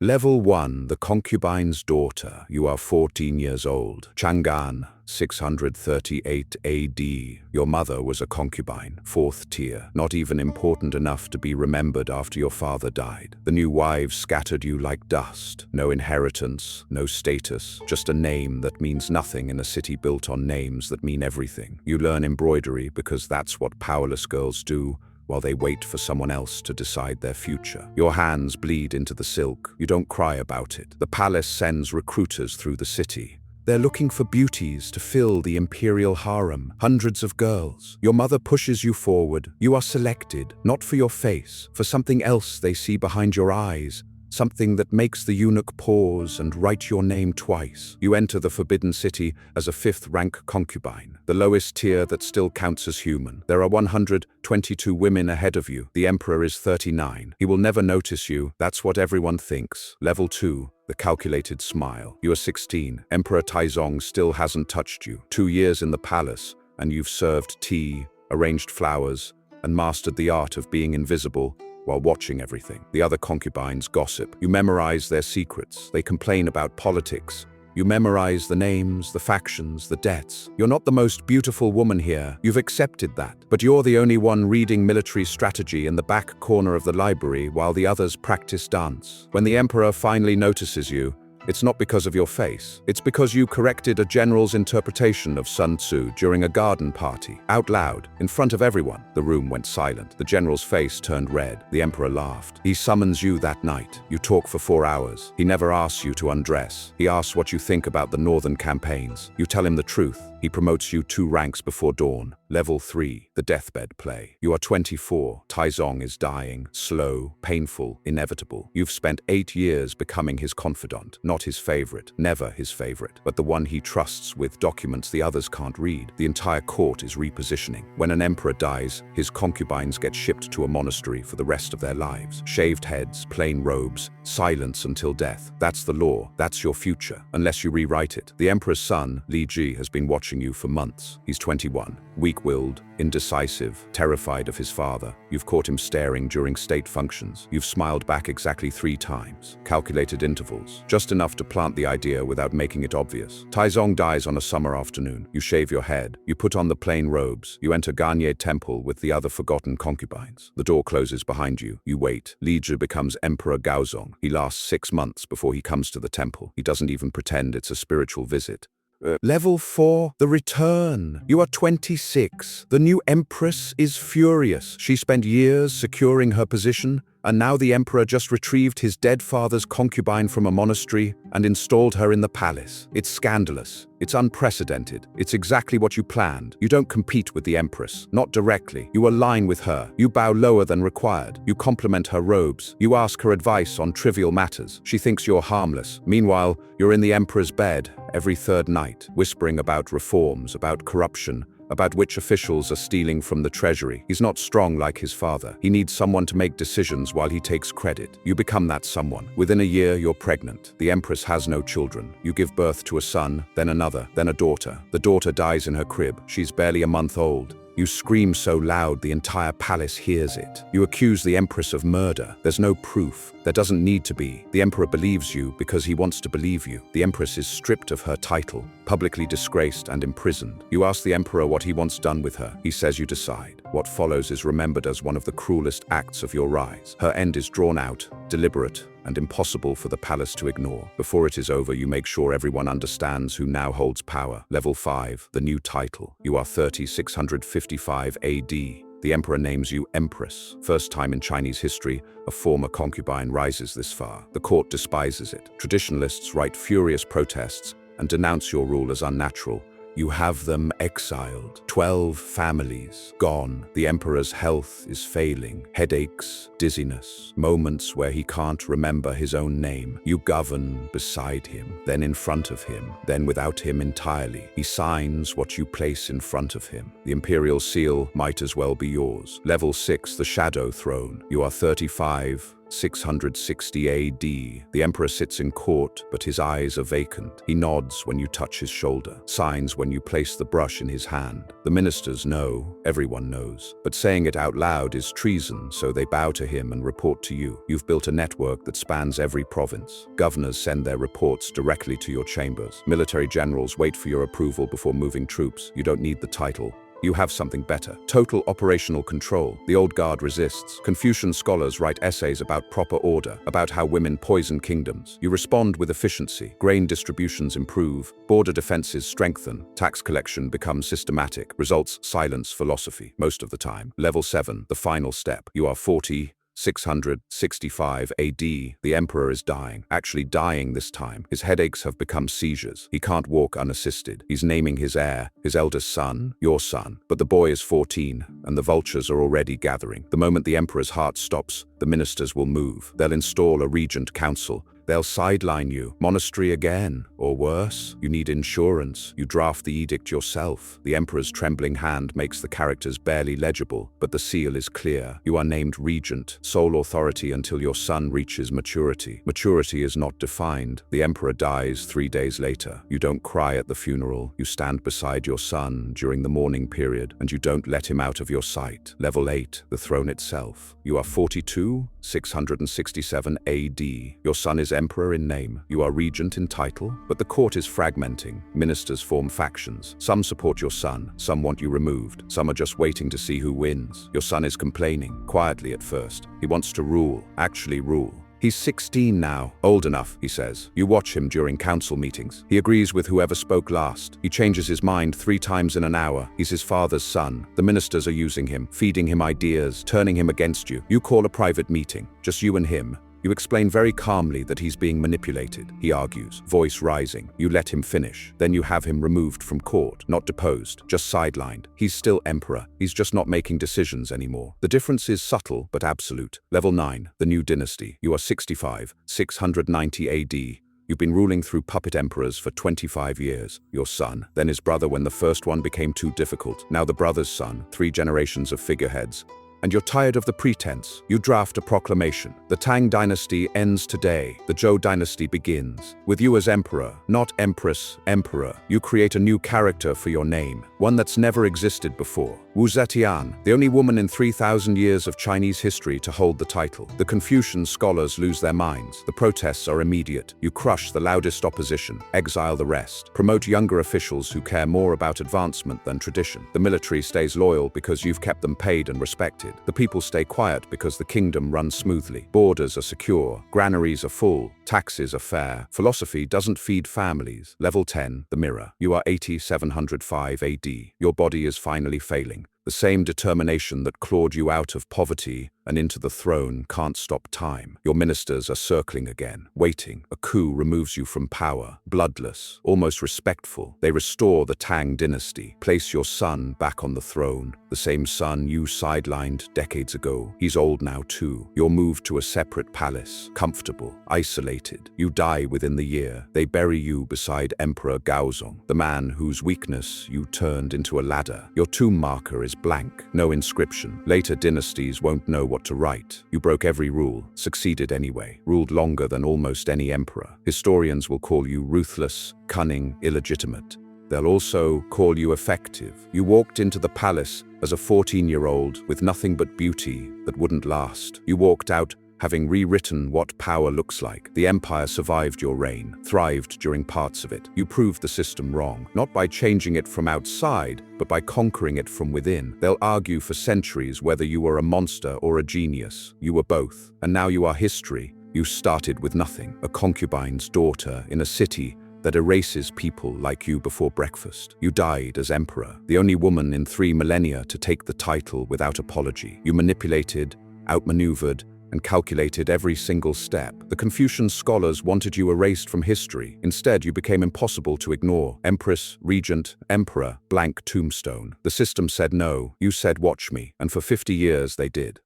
Level 1, the Concubine's Daughter. You are 14 years old. Chang'an, 638 AD. Your mother was a concubine, 4th tier, not even important enough to be remembered after your father died. The new wives scattered you like dust. No inheritance, no status, just a name that means nothing in a city built on names that mean everything. You learn embroidery because that's what powerless girls do, while they wait for someone else to decide their future. Your hands bleed into the silk. You don't cry about it. The palace sends recruiters through the city. They're looking for beauties to fill the imperial harem, hundreds of girls. Your mother pushes you forward. You are selected, not for your face, for something else they see behind your eyes, something that makes the eunuch pause and write your name twice. You enter the Forbidden City as a 5th-rank concubine, the lowest tier that still counts as human. There are 122 women ahead of you. The Emperor is 39. He will never notice you. That's what everyone thinks. Level 2. The calculated smile. You are 16. Emperor Taizong still hasn't touched you. 2 years in the palace, and you've served tea, arranged flowers, and mastered the art of being invisible while watching everything. The other concubines gossip. You memorize their secrets. They complain about politics. You memorize the names, the factions, the debts. You're not the most beautiful woman here. You've accepted that. But you're the only one reading military strategy in the back corner of the library while the others practice dance. When the Emperor finally notices you, it's not because of your face. It's because you corrected a general's interpretation of Sun Tzu during a garden party. Out loud, in front of everyone. The room went silent. The general's face turned red. The Emperor laughed. He summons you that night. You talk for 4 hours. He never asks you to undress. He asks what you think about the northern campaigns. You tell him the truth. He promotes you 2 ranks before dawn. Level 3, the Deathbed play. You are 24. Taizong is dying. Slow, painful, inevitable. You've spent 8 years becoming his confidant. Not his favorite, never his favorite, but the one he trusts with documents the others can't read. The entire court is repositioning. When an emperor dies, his concubines get shipped to a monastery for the rest of their lives. Shaved heads, plain robes, silence until death. That's the law. That's your future, unless you rewrite it. The emperor's son, Li Ji, has been watching you for months. He's 21, weak-willed, indecisive, terrified of his father. You've caught him staring during state functions. You've smiled back exactly 3 times. Calculated intervals, just enough to plant the idea without making it obvious. Taizong dies on a summer afternoon. You shave your head. You put on the plain robes. You enter Garnier Temple with the other forgotten concubines. The door closes behind you. You wait. Li Ji becomes Emperor Gaozong. He lasts 6 months before he comes to the temple. He doesn't even pretend it's a spiritual visit. Level 4, the return. You are 26. The new Empress is furious. She spent years securing her position, and now the Emperor just retrieved his dead father's concubine from a monastery and installed her in the palace. It's scandalous. It's unprecedented. It's exactly what you planned. You don't compete with the Empress, not directly. You align with her. You bow lower than required. You compliment her robes. You ask her advice on trivial matters. She thinks you're harmless. Meanwhile, you're in the Emperor's bed every 3rd night, whispering about reforms, about corruption, about which officials are stealing from the treasury. He's not strong like his father. He needs someone to make decisions while he takes credit. You become that someone. Within a year, you're pregnant. The Empress has no children. You give birth to a son, then another, then a daughter. The daughter dies in her crib. She's barely a month old. You scream so loud the entire palace hears it. You accuse the Empress of murder. There's no proof. There doesn't need to be. The Emperor believes you because he wants to believe you. The Empress is stripped of her title, publicly disgraced and imprisoned. You ask the Emperor what he wants done with her. He says you decide. What follows is remembered as one of the cruelest acts of your rise. Her end is drawn out, deliberate, and impossible for the palace to ignore. Before it is over, you make sure everyone understands who now holds power. Level 5, the new title. You are 30, 655 AD. The Emperor names you Empress. First time in Chinese history, a former concubine rises this far. The court despises it. Traditionalists write furious protests and denounce your rule as unnatural. You have them exiled. 12 families gone. The Emperor's health is failing. Headaches, dizziness, moments where he can't remember his own name. You govern beside him, then in front of him, then without him entirely. He signs what you place in front of him. The imperial seal might as well be yours. Level 6, the Shadow Throne. You are 35. 660 AD. The emperor sits in court, but his eyes are vacant. He nods when you touch his shoulder, signs when you place the brush in his hand. The ministers know, everyone knows, but saying it out loud is treason, so they bow to him and report to you. You've built a network that spans every province. Governors send their reports directly to your chambers. Military generals wait for your approval before moving troops. You don't need the title. You have something better. Total operational control. The old guard resists. Confucian scholars write essays about proper order, about how women poison kingdoms. You respond with efficiency. Grain distributions improve. Border defenses strengthen. Tax collection becomes systematic. Results silence philosophy, most of the time. Level 7, the final step. You are 665 AD. The emperor is dying. Actually dying this time. His headaches have become seizures. He can't walk unassisted. He's naming his heir, his eldest son, your son. But the boy is 14, and the vultures are already gathering. The moment the emperor's heart stops, the ministers will move. They'll install a regent council. They'll sideline you. Monastery again, or worse. You need insurance. You draft the edict yourself. The emperor's trembling hand makes the characters barely legible, but the seal is clear. You are named regent, sole authority until your son reaches maturity. Maturity is not defined. The emperor dies 3 days later. You don't cry at the funeral. You stand beside your son during the mourning period, and you don't let him out of your sight. Level 8, the throne itself. You are 42, 667 AD. Your son is emperor in name. You are regent in title, but the court is fragmenting. Ministers form factions. Some support your son, some want you removed, some are just waiting to see who wins. Your son is complaining, quietly at first. He wants to rule, actually rule. He's 16 now, old enough, he says. You watch him during council meetings. He agrees with whoever spoke last. He changes his mind 3 times in an hour. He's his father's son. The ministers are using him, feeding him ideas, turning him against you. You call a private meeting, just you and him. You explain very calmly that he's being manipulated. He argues, voice rising. You let him finish. Then you have him removed from court, not deposed, just sidelined. He's still emperor. He's just not making decisions anymore. The difference is subtle but absolute. Level 9, the new dynasty. You are 65, 690 AD. You've been ruling through puppet emperors for 25 years. Your son, then his brother when the first one became too difficult. Now the brother's son, 3 generations of figureheads. And you're tired of the pretense. You draft a proclamation. The Tang Dynasty ends today. The Zhou Dynasty begins. With you as emperor, not empress, emperor. You create a new character for your name, one that's never existed before. Zetian, the only woman in 3,000 years of Chinese history to hold the title. The Confucian scholars lose their minds. The protests are immediate. You crush the loudest opposition, exile the rest, promote younger officials who care more about advancement than tradition. The military stays loyal because you've kept them paid and respected. The people stay quiet because the kingdom runs smoothly. Borders are secure, granaries are full, taxes are fair. Philosophy doesn't feed families. Level 10, the mirror. You are 705 AD. Your body is finally failing. The same determination that clawed you out of poverty and into the throne can't stop time. Your ministers are circling again, waiting. A coup removes you from power, bloodless, almost respectful. They restore the Tang Dynasty, place your son back on the throne, the same son you sidelined decades ago. He's old now too. You're moved to a separate palace, comfortable, isolated. You die within the year. They bury you beside Emperor Taizong, the man whose weakness you turned into a ladder. Your tomb marker is blank, no inscription. Later dynasties won't know what to write. You broke every rule, succeeded anyway, ruled longer than almost any emperor. Historians will call you ruthless, cunning, illegitimate. They'll also call you effective. You walked into the palace as a 14-year-old with nothing but beauty that wouldn't last. You walked out having rewritten what power looks like. The empire survived your reign, thrived during parts of it. You proved the system wrong, not by changing it from outside, but by conquering it from within. They'll argue for centuries whether you were a monster or a genius. You were both, and now you are history. You started with nothing, a concubine's daughter in a city that erases people like you before breakfast. You died as emperor, the only woman in 3 millennia to take the title without apology. You manipulated, outmaneuvered, and calculated every single step. The Confucian scholars wanted you erased from history. Instead, you became impossible to ignore. Empress, regent, emperor, blank tombstone. The system said no. You said watch me, and for 50 years they did.